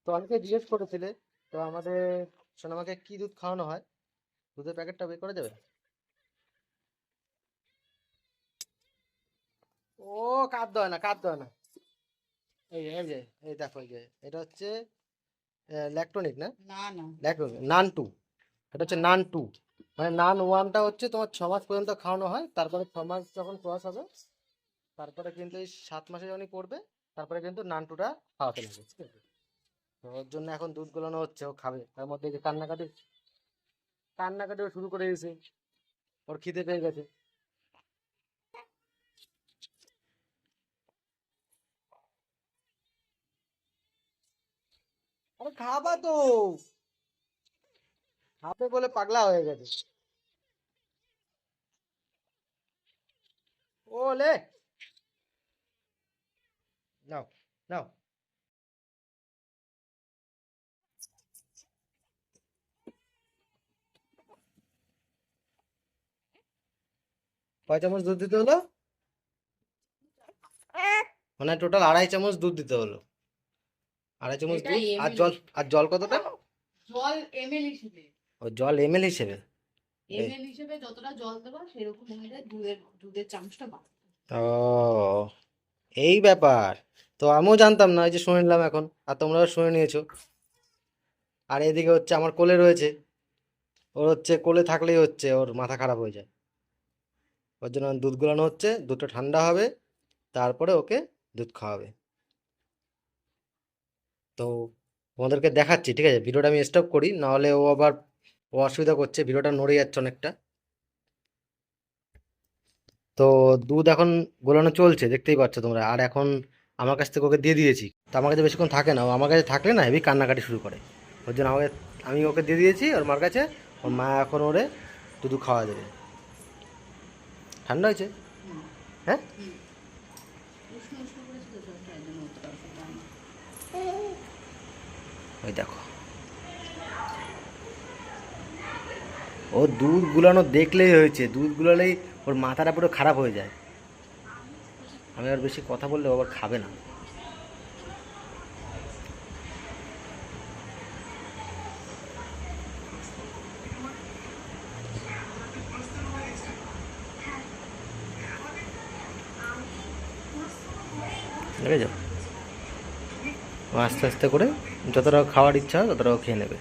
তো অনেকে জিজ্ঞেস করেছিলে, তো আমাদের সোনামাকে কি দুধ খাওয়ানো হয়, দুধের প্যাকেটটা বের করা যাবে? ও, কাঁদতে হয় না, কাঁদতে হয় না। এই যে, এই দেখো, এই যে এটা হচ্ছে ল্যাকটোনিক না, না না ল্যাকটোনিক নান টু। এটা হচ্ছে নান টু, মানে নান ওয়ানটা হচ্ছে তোমার 6 মাস পর্যন্ত খাওয়ানো হয়, তারপরে 6 মাস যখন ক্রস হবে, তারপরে কিন্তু এই 7 মাসে যখনই পড়বে, তারপরে কিন্তু নান টুটা খাওয়াতে লাগবে, ঠিক আছে? তো ওর জন্য এখন দুধ গোলানো হচ্ছে, ও খাবে। তার মধ্যে এই যে কান্নাকাটি, কান্নাকাটিও শুরু করে দিয়েছে, ওর খিদে পেয়ে গেছে। আরে খাবা তো, খাবে বলে পাগলা হয়ে গেছে। ওলে, নাও, নাও। কয় চামচ দুধ দিতে হলো? মানে টোটাল 2.5 চামচ দুধ দিতে হলো। 2.5 চামচ এটা দুধ, আর এমএল জল, আর জল কতটা? জল এমএল হিসেবে। ও, জল এমএল হিসেবে। এই, এমএল হিসেবে যতটা জল দেবা সেরকম অনুযায়ী দুধের দুধের চামচটা বাড়বে। ও, এই ব্যাপার। তো আমিও জানতাম না, এই যে শুনে নিলাম এখন, আর তোমরাও শুনে নিয়েছো। আর এদিকে হচ্ছে আমার কোলে রয়েছে, ওর হচ্ছে কোলে থাকলেই হচ্ছে ওর মাথা খারাপ হয়ে যায়। ওর জন্য দুধ গলানো হচ্ছে, দুধটা ঠান্ডা হবে, তারপরে ওকে দুধ খাওয়াবে। তো তোমাদেরকে দেখাচ্ছি, ঠিক আছে? ভিডিওটা আমি স্টপ করি, নাহলে ও আবার ও অসুবিধা করছে, ভিডিওটা নড়ে যাচ্ছে অনেকটা। তো দুধ এখন গোলানো চলছে, দেখতেই পাচ্ছ তোমরা। আর এখন আমার কাছ থেকে ওকে দিয়ে দিয়েছি। তো আমার কাছে বেশিক্ষণ থাকে না, ও আমার কাছে থাকলে না হেবি কান্নাকাটি শুরু করে। ওর জন্য আমি ওকে দিয়ে দিয়েছি ওর মার কাছে। ওর মা এখন ওরে দুধ খাওয়া দেবে। ঠান্ডা হয়েছে? হুম হ্যাঁ, হুম উষ্ণ উষ্ণ করেছে তো জলটা, এই জন্য অতটা অসুবিধা হয় না। ওই দেখো, ও দুধ গুলানো দেখলেই হয়েছে, দুধ গুলালেই ওর মাথাটা পুরো খারাপ হয়ে যায়। আমি আর বেশি কথা বললে ও আবার খাবে না। বুঝেছ? ও আস্তে আস্তে করে যতটা খাওয়ার ইচ্ছা হয় ততটাও খেয়ে নেবে।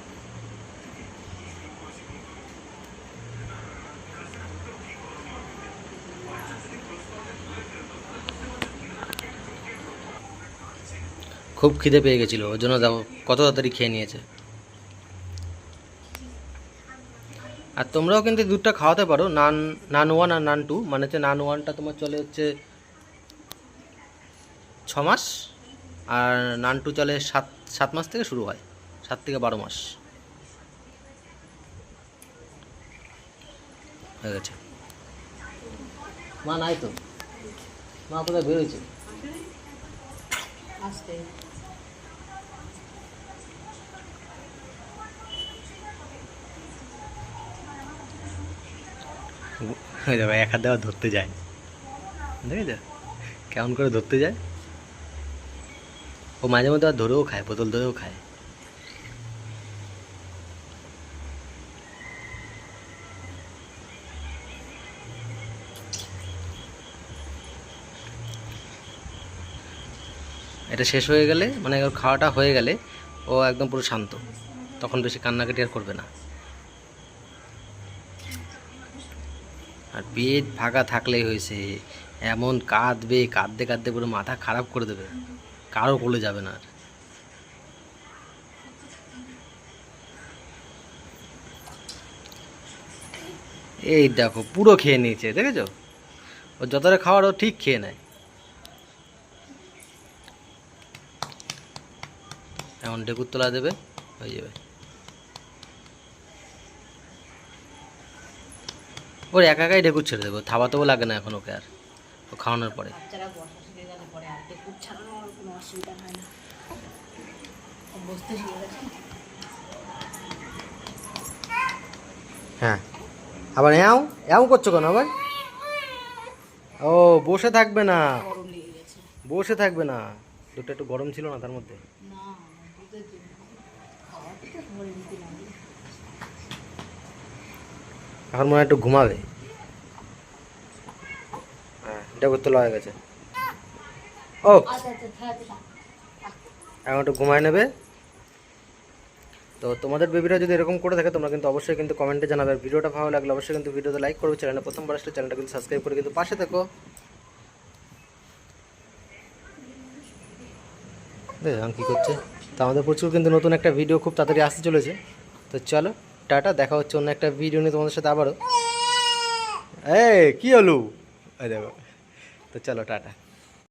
খুব খিদে পেয়ে গেছিলো, ওর জন্য দেখো কত তাড়াতাড়ি খেয়ে নিয়েছে। আর তোমরাও কিন্তু দুধটা খাওয়াতে পারো, নান, নান ওয়ান আর নান টু। মানে হচ্ছে নান ওয়ানটা তোমার চলে হচ্ছে 6 মাস, আর নান টু চলে 7 মাস থেকে শুরু হয়, 7 থেকে 12 মাস হয়ে গেছে। মা নাই তো, মা কোথায় বেরোয়েছে? আস্তে দেখো এক হাত দেওয়া ধরতে যায়, দেখেছো কেমন করে ধরতে যায়। ও মাঝে মধ্যে আর ধরেও খায়, বোতল ধরেও খায়। এটা শেষ হয়ে গেলে, মানে ওর খাওয়াটা হয়ে গেলে, ও একদম পুরো শান্ত, তখন বেশি কান্নাকাটি আর করবে না। আর পেট ফাঁকা থাকলেই হয়েছে, এমন কাঁদবে, কাঁদতে কাঁদতে পুরো মাথা খারাপ করে দেবে, কারো কোলে যাবে না আর। এই দেখো পুরো খেয়ে নিয়েছে, দেখেছো? ও যতটা খাওয়ার ও ঠিক খেয়ে নেয়। এখন ঢেকুর তোলা দেবে, হয়ে যাবে। ওর একা একাই ঢেকুর ছেড়ে দেবো, থাবাতেও লাগে না এখন ওকে আর, ও খাওয়ানোর পরে। বাচ্চারা বসা শিখে গেলে পরে আর দুধ ছাড়ানোর কোনো অসুবিধা হয় না। ও বসতে শিখে গেছে। হ্যাঁ, আবার এও এও করছো কেন আবার? ও, বসে থাকবে না, গরম লেগে গেছে। বসে থাকবে না। দুধটা একটু গরম ছিল না তার মধ্যে। না দুধের জন্য করে দিতে লাগে। এখন মনে হয় একটু ঘুমাবে। হ্যাঁ, এটা করতে হয়ে গেছে। ও আচ্ছা আচ্ছা থাক থাক। এখন একটু ঘুমায় নেবে। তো তোমাদের বেবিরা যদি এরকম করে থাকে তোমরা কিন্তু অবশ্যই কিন্তু কমেন্টে জানাবে। আর ভিডিওটা ভালো লাগলে অবশ্যই কিন্তু ভিডিওতে লাইক করবে, চ্যানেলে প্রথমবার আসলে চ্যানেলটা কিন্তু সাবস্ক্রাইব করে কিন্তু পাশে থেকো। এখন কী করছে? তো আমাদের প্রচুর কিন্তু নতুন একটা ভিডিও খুব তাড়াতাড়ি আসতে চলেছে। তো চলো টাটা, দেখা হচ্ছে অন্য একটা ভিডিও নিয়ে তোমাদের সাথে আবারও। এই কী হলো? এই দেখো। তো চলো টাটা।